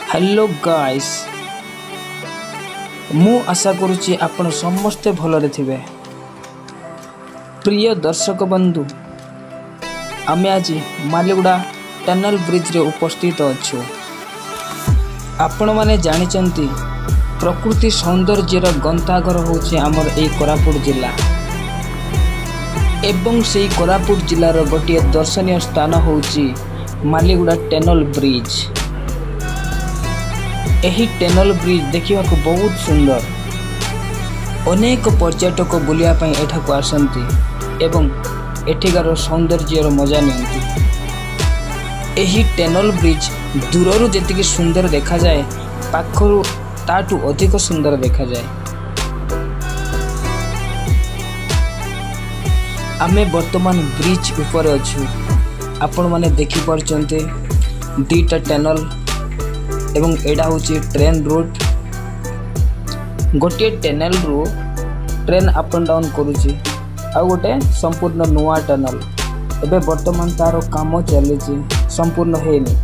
Hello guys, मु आशा करुच्ची आपण समस्ते भलरे थिबे। प्रिय दर्शक बंधु, आमे आज मालीगुड़ा टनल ब्रिज रे उपस्थित अच्छु। आपण माने जानिचंती प्रकृति सौंदर्यर गंताघर होछि आमर एई कोरापुट जिला एवं सेई कोरापुट जिलार गोटे दर्शनीय स्थान होछि मालीगुड़ा टनल ब्रिज। एही टनल ब्रिज देखा बहुत सुंदर। अनेक पर्यटक बुलिया पई एठाकु आसंती एवं एठिकार सौंदर्यर मजा नियंती। एही टनल ब्रिज दूररू जेतिकी सुंदर देखा जाए, पाखरु ताटू अधिक सुंदर देखा जाए। आमे वर्तमान ब्रिज ऊपर अच्छु। आपण माने देखि परचंते दीटा टनल एवं एडा होची ट्रेन रूट। गोटे टनल रु ट्रेन अप एंड डाउन करूची, आ गोटे संपूर्ण नुआ टनल एबे वर्तमान तारो काम चलीची, संपूर्ण हेनी।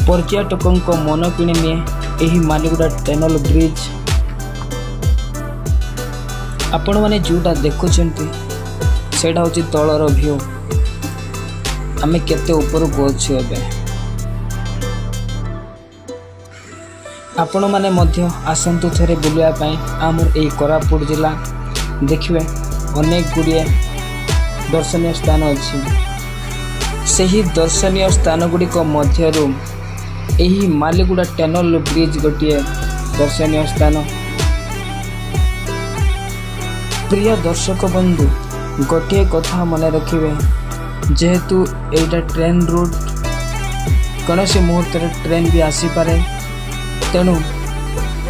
पर्यटकों को मन किणी निए एही मालीगुड़ा टनल ब्रिज। आपण माने जोटा देखुछंती सेटा होची तळर व्यू। आमे केते ऊपर को अच्छे एबे। आपण माने मध्य आसंतु थरे बुलिया पई आमर एई कोरापुट जिला देखिबे। अनेक गुड़िए दर्शनीय स्थान अछि। सेही दर्शनीय स्थान गुडी को मध्यरु एही मालीगुड़ा टनल ब्रिज गोटिए दर्शनीय स्थान। प्रिय दर्शक बंधु, गोटे कथा मन रखिबे, जेहेतु एटा ट्रेन रूट, कौनसी मुहूर्त ट्रेन भी आसी पारे, तेणु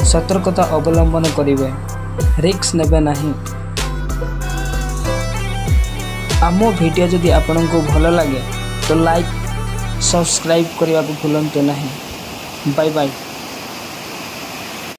सतर्कता अवलंबन करिवे, रिस्क नेबे नहीं। आमो वीडियो जदि आपनको भल लगे तो लाइक सब्सक्राइब करने को भूलंतु नहीं। Bye bye.